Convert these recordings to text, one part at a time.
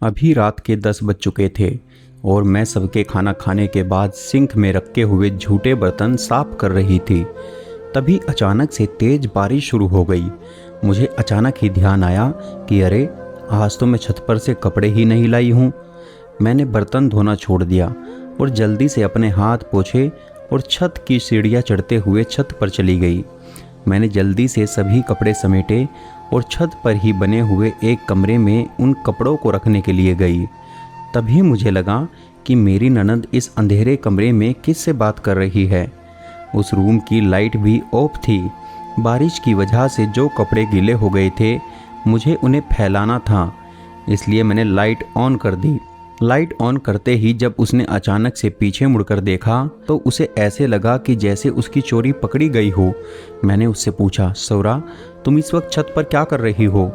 अभी रात के 10 बज चुके थे और मैं सबके खाना खाने के बाद सिंक में रखे हुए झूठे बर्तन साफ कर रही थी। तभी अचानक से तेज बारिश शुरू हो गई। मुझे अचानक ही ध्यान आया कि अरे, आज तो मैं छत पर से कपड़े ही नहीं लाई हूँ। मैंने बर्तन धोना छोड़ दिया और जल्दी से अपने हाथ पोंछे और छत की सीढ़ियाँ चढ़ते हुए छत पर चली गई। मैंने जल्दी से सभी कपड़े समेटे और छत पर ही बने हुए एक कमरे में उन कपड़ों को रखने के लिए गई। तभी मुझे लगा कि मेरी ननद इस अंधेरे कमरे में किससे बात कर रही है। उस रूम की लाइट भी ऑफ थी। बारिश की वजह से जो कपड़े गीले हो गए थे, मुझे उन्हें फैलाना था, इसलिए मैंने लाइट ऑन कर दी। लाइट ऑन करते ही जब उसने अचानक से पीछे मुड़कर देखा तो उसे ऐसे लगा कि जैसे उसकी चोरी पकड़ी गई हो। मैंने उससे पूछा, सौरा, तुम इस वक्त छत पर क्या कर रही हो?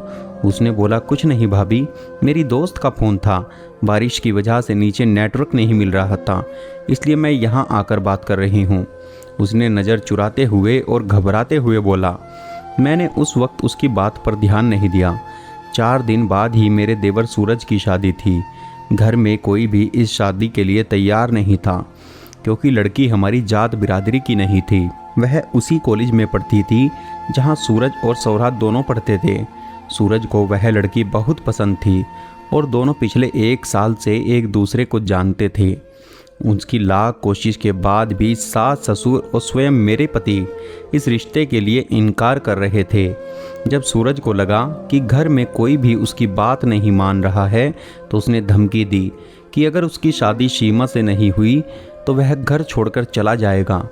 उसने बोला, कुछ नहीं भाभी, मेरी दोस्त का फ़ोन था। बारिश की वजह से नीचे नेटवर्क नहीं मिल रहा था, इसलिए मैं यहाँ आकर बात कर रही हूँ। उसने नज़र चुराते हुए और घबराते हुए बोला। मैंने उस वक्त उसकी बात पर ध्यान नहीं दिया। 4 दिन बाद ही मेरे देवर सूरज की शादी थी। घर में कोई भी इस शादी के लिए तैयार नहीं था, क्योंकि लड़की हमारी जात बिरादरी की नहीं थी। वह उसी कॉलेज में पढ़ती थी जहां सूरज और सौरात दोनों पढ़ते थे। सूरज को वह लड़की बहुत पसंद थी और दोनों पिछले 1 साल से एक दूसरे को जानते थे। उसकी लाख कोशिश के बाद भी सास, ससुर और स्वयं मेरे पति इस रिश्ते के लिए इनकार कर रहे थे। जब सूरज को लगा कि घर में कोई भी उसकी बात नहीं मान रहा है, तो उसने धमकी दी कि अगर उसकी शादी सीमा से नहीं हुई तो वह घर छोड़कर चला जाएगा।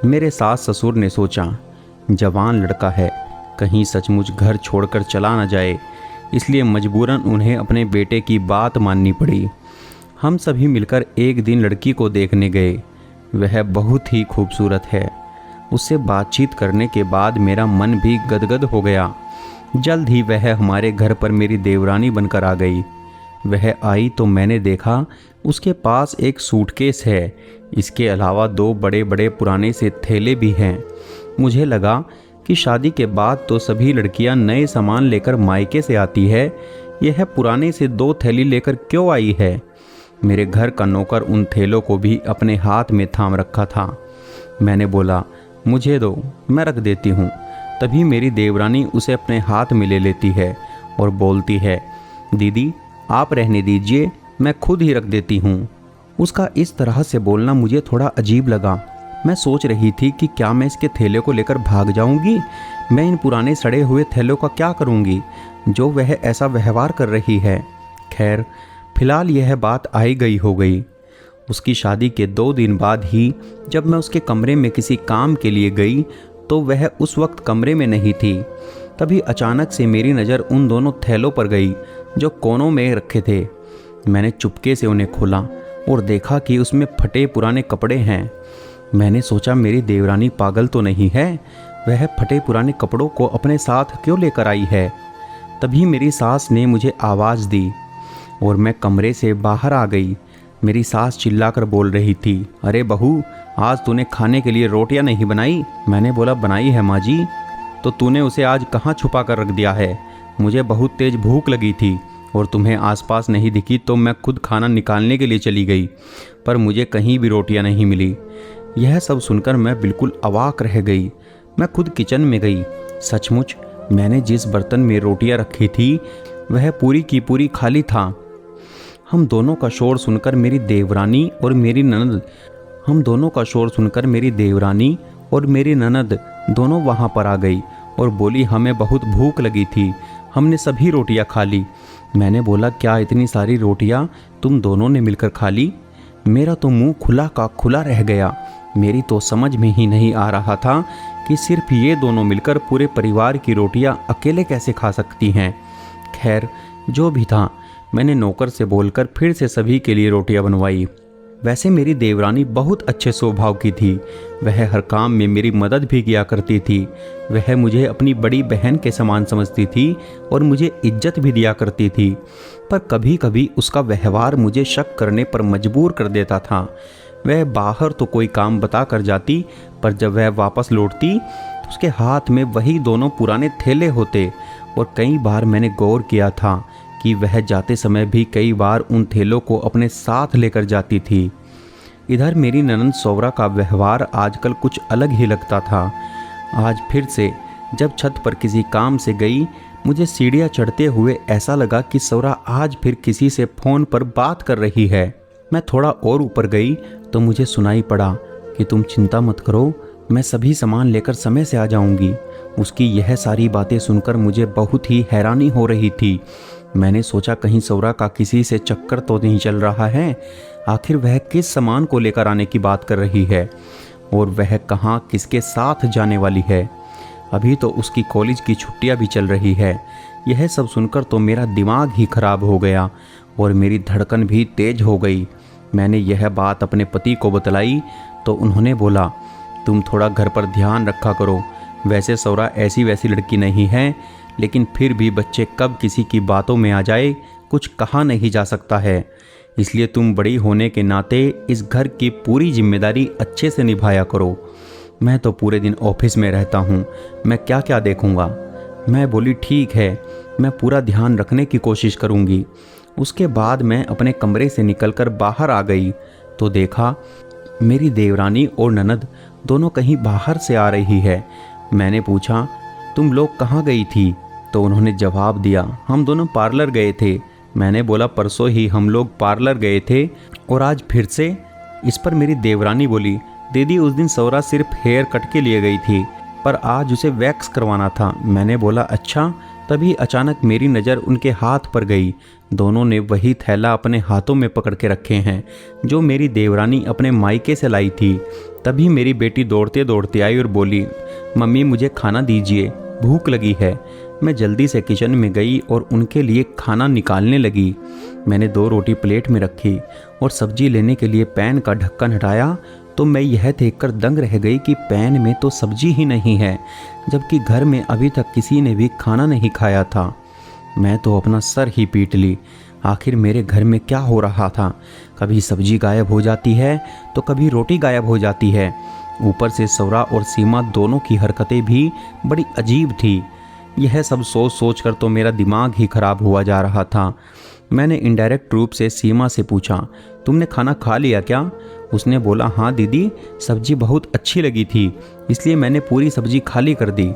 मेरे सास ससुर ने सोचा, जवान लड़का है, कहीं सचमुच घर छोड़कर चला न जाए, इसलिए मजबूरन उन्हें अपने बेटे की बात माननी पड़ी। हम सभी मिलकर एक दिन लड़की को देखने गए। वह बहुत ही खूबसूरत है। उससे बातचीत करने के बाद मेरा मन भी गदगद हो गया। जल्द ही वह हमारे घर पर मेरी देवरानी बनकर आ गई। वह आई तो मैंने देखा उसके पास एक सूटकेस है। इसके अलावा 2 बड़े बड़े पुराने से थैले भी हैं। मुझे लगा कि शादी के बाद तो सभी लड़कियां नए सामान लेकर मायके से आती है, यह पुराने से 2 थैली लेकर क्यों आई है? मेरे घर का नौकर उन थैलों को भी अपने हाथ में थाम रखा था। मैंने बोला, मुझे दो, मैं रख देती हूँ। तभी मेरी देवरानी उसे अपने हाथ में ले लेती है और बोलती है, दीदी आप रहने दीजिए, मैं खुद ही रख देती हूँ। उसका इस तरह से बोलना मुझे थोड़ा अजीब लगा। मैं सोच रही थी कि क्या मैं इसके थैले को लेकर भाग जाऊंगी? मैं इन पुराने सड़े हुए थैलों का क्या करूंगी जो वह ऐसा व्यवहार कर रही है? खैर, फिलहाल यह बात आई गई हो गई। उसकी शादी के 2 दिन बाद ही जब मैं उसके कमरे में किसी काम के लिए गई तो वह उस वक्त कमरे में नहीं थी। तभी अचानक से मेरी नज़र उन दोनों थैलों पर गई जो कोनों में रखे थे। मैंने चुपके से उन्हें खोला और देखा कि उसमें फटे पुराने कपड़े हैं। मैंने सोचा, मेरी देवरानी पागल तो नहीं है, वह फटे पुराने कपड़ों को अपने साथ क्यों लेकर आई है? तभी मेरी सास ने मुझे आवाज़ दी और मैं कमरे से बाहर आ गई। मेरी सास चिल्लाकर बोल रही थी, अरे बहू, आज तूने खाने के लिए रोटियां नहीं बनाई? मैंने बोला, बनाई है माँ जी। तो तूने उसे आज कहाँ छुपा कर रख दिया है? मुझे बहुत तेज भूख लगी थी और तुम्हें आसपास नहीं दिखी तो मैं खुद खाना निकालने के लिए चली गई, पर मुझे कहीं भी रोटियां नहीं मिली। यह सब सुनकर मैं बिल्कुल अवाक रह गई। मैं खुद किचन में गई। सचमुच मैंने जिस बर्तन में रोटियां रखी थी वह पूरी की पूरी खाली था। हम दोनों का शोर सुनकर मेरी देवरानी और मेरी ननद दोनों वहाँ पर आ गई और बोली, हमें बहुत भूख लगी थी, हमने सभी रोटियां खा ली। मैंने बोला, क्या इतनी सारी रोटियां तुम दोनों ने मिलकर खा ली? मेरा तो मुंह खुला का खुला रह गया। मेरी तो समझ में ही नहीं आ रहा था कि सिर्फ ये दोनों मिलकर पूरे परिवार की रोटियां अकेले कैसे खा सकती हैं। खैर, जो भी था, मैंने नौकर से बोलकर फिर से सभी के लिए रोटियां बनवाई। वैसे मेरी देवरानी बहुत अच्छे स्वभाव की थी। वह हर काम में मेरी मदद भी किया करती थी। वह मुझे अपनी बड़ी बहन के समान समझती थी और मुझे इज्जत भी दिया करती थी। पर कभी कभी उसका व्यवहार मुझे शक करने पर मजबूर कर देता था। वह बाहर तो कोई काम बता कर जाती, पर जब वह वापस लौटती तो उसके हाथ में वही दोनों पुराने थैले होते। और कई बार मैंने गौर किया था कि वह जाते समय भी कई बार उन थैलों को अपने साथ लेकर जाती थी। इधर मेरी ननंद सौरा का व्यवहार आजकल कुछ अलग ही लगता था। आज फिर से जब छत पर किसी काम से गई, मुझे सीढ़ियाँ चढ़ते हुए ऐसा लगा कि सौरा आज फिर किसी से फ़ोन पर बात कर रही है। मैं थोड़ा और ऊपर गई तो मुझे सुनाई पड़ा कि तुम चिंता मत करो, मैं सभी सामान लेकर समय से आ जाऊंगी। उसकी यह सारी बातें सुनकर मुझे बहुत ही हैरानी हो रही थी। मैंने सोचा कहीं सौरा का किसी से चक्कर तो नहीं चल रहा है। आखिर वह किस सामान को लेकर आने की बात कर रही है और वह कहाँ किसके साथ जाने वाली है। अभी तो उसकी कॉलेज की छुट्टियां भी चल रही है। यह सब सुनकर तो मेरा दिमाग ही खराब हो गया और मेरी धड़कन भी तेज हो गई। मैंने यह बात अपने पति को बतलाई तो उन्होंने बोला, तुम थोड़ा घर पर ध्यान रखा करो। वैसे सौरा ऐसी वैसी लड़की नहीं है, लेकिन फिर भी बच्चे कब किसी की बातों में आ जाए कुछ कहा नहीं जा सकता है। इसलिए तुम बड़ी होने के नाते इस घर की पूरी जिम्मेदारी अच्छे से निभाया करो। मैं तो पूरे दिन ऑफिस में रहता हूँ, मैं क्या क्या देखूँगा। मैं बोली ठीक है, मैं पूरा ध्यान रखने की कोशिश करूँगी। उसके बाद मैं अपने कमरे से निकलकर बाहर आ गई तो देखा मेरी देवरानी और ननद दोनों कहीं बाहर से आ रही है। मैंने पूछा, तुम लोग कहाँ गई थी? तो उन्होंने जवाब दिया, हम दोनों पार्लर गए थे। मैंने बोला, परसों ही हम लोग पार्लर गए थे और आज फिर से? इस पर मेरी देवरानी बोली, दीदी उस दिन सौरा सिर्फ हेयर कट के लिए गई थी, पर आज उसे वैक्स करवाना था। मैंने बोला अच्छा। तभी अचानक मेरी नज़र उनके हाथ पर गई। दोनों ने वही थैला अपने हाथों में पकड़ के रखे हैं जो मेरी देवरानी अपने मायके से लाई थी। तभी मेरी बेटी दौड़ते दौड़ते आई और बोली, मम्मी मुझे खाना दीजिए, भूख लगी है। मैं जल्दी से किचन में गई और उनके लिए खाना निकालने लगी। मैंने 2 रोटी प्लेट में रखी और सब्जी लेने के लिए पैन का ढक्कन हटाया तो मैं यह देखकर दंग रह गई कि पैन में तो सब्जी ही नहीं है, जबकि घर में अभी तक किसी ने भी खाना नहीं खाया था। मैं तो अपना सर ही पीट ली। आखिर मेरे घर में क्या हो रहा था? कभी सब्जी गायब हो जाती है तो कभी रोटी गायब हो जाती है। ऊपर से सौरा और सीमा दोनों की हरकतें भी बड़ी अजीब थी। यह सब सोच सोच कर तो मेरा दिमाग ही खराब हुआ जा रहा था। मैंने इनडायरेक्ट रूप से सीमा से पूछा, तुमने खाना खा लिया क्या? उसने बोला, हाँ दीदी, सब्जी बहुत अच्छी लगी थी इसलिए मैंने पूरी सब्जी खाली कर दी।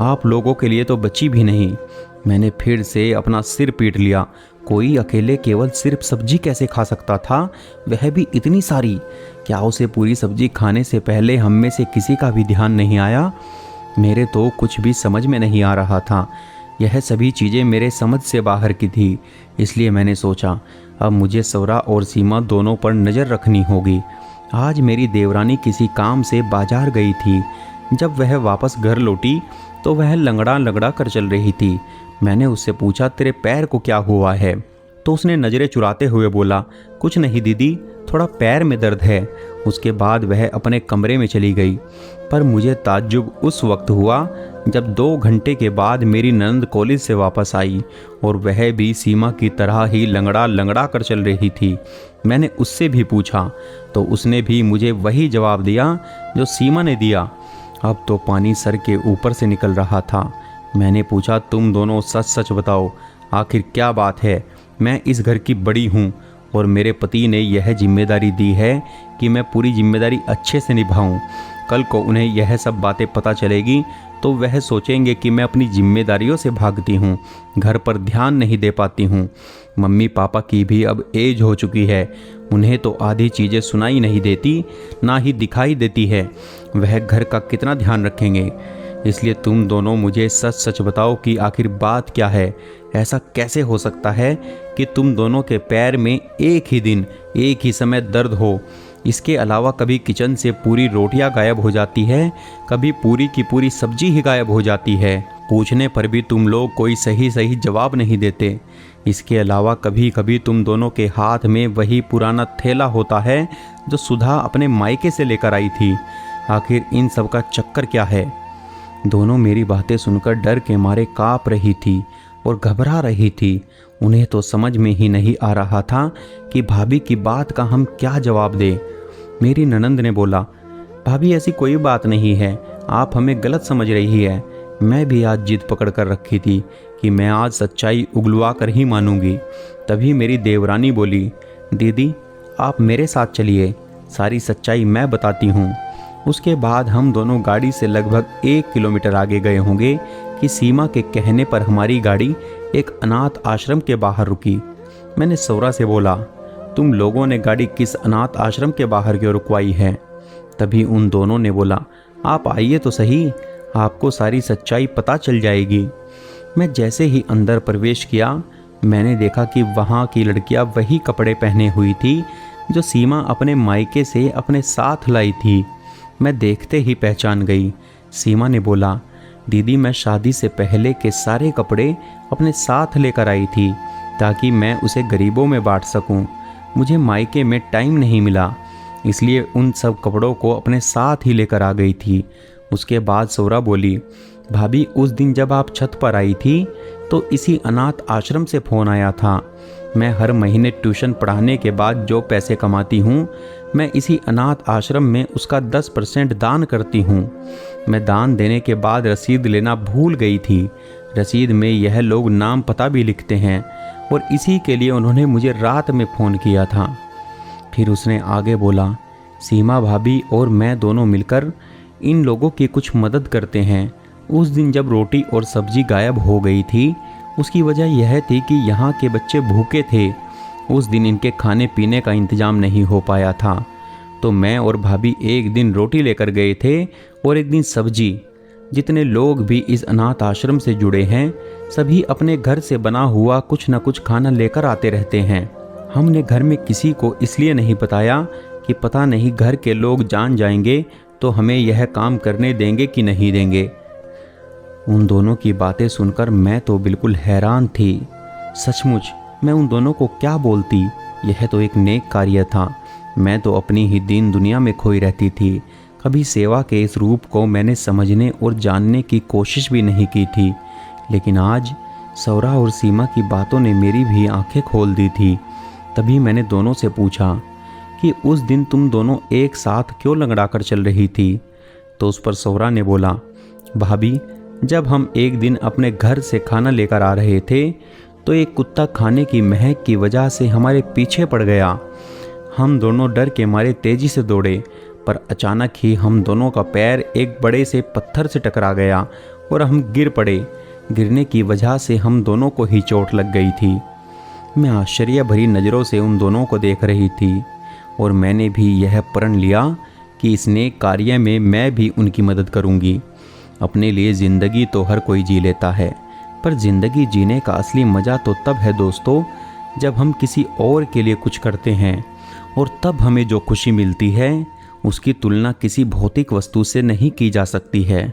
आप लोगों के लिए तो बची भी नहीं। मैंने फिर से अपना सिर पीट लिया। कोई अकेले केवल सिर्फ सब्जी कैसे खा सकता था, वह भी इतनी सारी? क्या उसे पूरी सब्जी खाने से पहले हम में से किसी का भी ध्यान नहीं आया? मेरे तो कुछ भी समझ में नहीं आ रहा था। यह सभी चीज़ें मेरे समझ से बाहर की थी। इसलिए मैंने सोचा अब मुझे सौरा और सीमा दोनों पर नज़र रखनी होगी। आज मेरी देवरानी किसी काम से बाजार गई थी। जब वह वापस घर लौटी तो वह लंगड़ा लंगड़ा कर चल रही थी। मैंने उससे पूछा, तेरे पैर को क्या हुआ है? तो उसने नज़रें चुराते हुए बोला, कुछ नहीं दीदी, थोड़ा पैर में दर्द है। उसके बाद वह अपने कमरे में चली गई। पर मुझे ताज्जुब उस वक्त हुआ जब 2 घंटे के बाद मेरी ननद कॉलेज से वापस आई और वह भी सीमा की तरह ही लंगड़ा लंगड़ा कर चल रही थी। मैंने उससे भी पूछा तो उसने भी मुझे वही जवाब दिया जो सीमा ने दिया। अब तो पानी सर के ऊपर से निकल रहा था। मैंने पूछा, तुम दोनों सच सच बताओ, आखिर क्या बात है? मैं इस घर की बड़ी हूँ और मेरे पति ने यह जिम्मेदारी दी है कि मैं पूरी जिम्मेदारी अच्छे से निभाऊं। कल को उन्हें यह सब बातें पता चलेगी तो वह सोचेंगे कि मैं अपनी जिम्मेदारियों से भागती हूँ, घर पर ध्यान नहीं दे पाती हूँ। मम्मी पापा की भी अब एज हो चुकी है, उन्हें तो आधी चीज़ें सुनाई नहीं देती, ना ही दिखाई देती है। वह घर का कितना ध्यान रखेंगे? इसलिए तुम दोनों मुझे सच सच बताओ कि आखिर बात क्या है? ऐसा कैसे हो सकता है कि तुम दोनों के पैर में एक ही दिन एक ही समय दर्द हो? इसके अलावा कभी किचन से पूरी रोटियां गायब हो जाती है, कभी पूरी की पूरी सब्जी ही गायब हो जाती है। पूछने पर भी तुम लोग कोई सही जवाब नहीं देते। इसके अलावा कभी कभी तुम दोनों के हाथ में वही पुराना थैला होता है जो सुधा अपने मायके से लेकर आई थी। आखिर इन सब का चक्कर क्या है? दोनों मेरी बातें सुनकर डर के मारे काँप रही थी और घबरा रही थी। उन्हें तो समझ में ही नहीं आ रहा था कि भाभी की बात का हम क्या जवाब दें। मेरी ननंद ने बोला, भाभी ऐसी कोई बात नहीं है, आप हमें गलत समझ रही है। मैं भी आज जिद पकड़ कर रखी थी कि मैं आज सच्चाई उगलवा कर ही मानूंगी। तभी मेरी देवरानी बोली, दीदी आप मेरे साथ चलिए, सारी सच्चाई मैं बताती हूँ। उसके बाद हम दोनों गाड़ी से लगभग 1 किलोमीटर आगे गए होंगे कि सीमा के कहने पर हमारी गाड़ी एक अनाथ आश्रम के बाहर रुकी। मैंने सौरा से बोला, तुम लोगों ने गाड़ी किस अनाथ आश्रम के बाहर क्यों रुकवाई है? तभी उन दोनों ने बोला, आप आइए तो सही, आपको सारी सच्चाई पता चल जाएगी। मैं जैसे ही अंदर प्रवेश किया, मैंने देखा कि वहाँ की लड़कियाँ वही कपड़े पहने हुई थी जो सीमा अपने मायके से अपने साथ लाई थी। मैं देखते ही पहचान गई। सीमा ने बोला, दीदी मैं शादी से पहले के सारे कपड़े अपने साथ लेकर आई थी ताकि मैं उसे गरीबों में बांट सकूं। मुझे मायके में टाइम नहीं मिला, इसलिए उन सब कपड़ों को अपने साथ ही लेकर आ गई थी। उसके बाद सौरा बोली, भाभी उस दिन जब आप छत पर आई थी तो इसी अनाथ आश्रम से फ़ोन आया था। मैं हर महीने ट्यूशन पढ़ाने के बाद जो पैसे कमाती हूँ, मैं इसी अनाथ आश्रम में उसका 10% दान करती हूँ। मैं दान देने के बाद रसीद लेना भूल गई थी। रसीद में यह लोग नाम पता भी लिखते हैं और इसी के लिए उन्होंने मुझे रात में फ़ोन किया था। फिर उसने आगे बोला, सीमा भाभी और मैं दोनों मिलकर इन लोगों की कुछ मदद करते हैं। उस दिन जब रोटी और सब्जी गायब हो गई थी, उसकी वजह यह थी कि यहाँ के बच्चे भूखे थे। उस दिन इनके खाने पीने का इंतज़ाम नहीं हो पाया था, तो मैं और भाभी एक दिन रोटी लेकर गए थे और एक दिन सब्जी। जितने लोग भी इस अनाथ आश्रम से जुड़े हैं, सभी अपने घर से बना हुआ कुछ न कुछ खाना लेकर आते रहते हैं। हमने घर में किसी को इसलिए नहीं बताया कि पता नहीं घर के लोग जान जाएंगे तो हमें यह काम करने देंगे कि नहीं देंगे। उन दोनों की बातें सुनकर मैं तो बिल्कुल हैरान थी। सचमुच मैं उन दोनों को क्या बोलती, यह तो एक नेक कार्य था। मैं तो अपनी ही दीन दुनिया में खोई रहती थी। कभी सेवा के इस रूप को मैंने समझने और जानने की कोशिश भी नहीं की थी, लेकिन आज सौरा और सीमा की बातों ने मेरी भी आंखें खोल दी थी। तभी मैंने दोनों से पूछा कि उस दिन तुम दोनों एक साथ क्यों लंगड़ा कर चल रही थी? तो उस पर सौरा ने बोला, भाभी जब हम एक दिन अपने घर से खाना लेकर आ रहे थे तो एक कुत्ता खाने की महक की वजह से हमारे पीछे पड़ गया। हम दोनों डर के मारे तेजी से दौड़े, पर अचानक ही हम दोनों का पैर एक बड़े से पत्थर से टकरा गया और हम गिर पड़े। गिरने की वजह से हम दोनों को ही चोट लग गई थी। मैं आश्चर्य भरी नज़रों से उन दोनों को देख रही थी और मैंने भी यह प्रण लिया कि इस नेक कार्य में मैं भी उनकी मदद करूंगी। अपने लिए ज़िंदगी तो हर कोई जी लेता है, पर ज़िंदगी जीने का असली मज़ा तो तब है दोस्तों जब हम किसी और के लिए कुछ करते हैं, और तब हमें जो खुशी मिलती है उसकी तुलना किसी भौतिक वस्तु से नहीं की जा सकती है।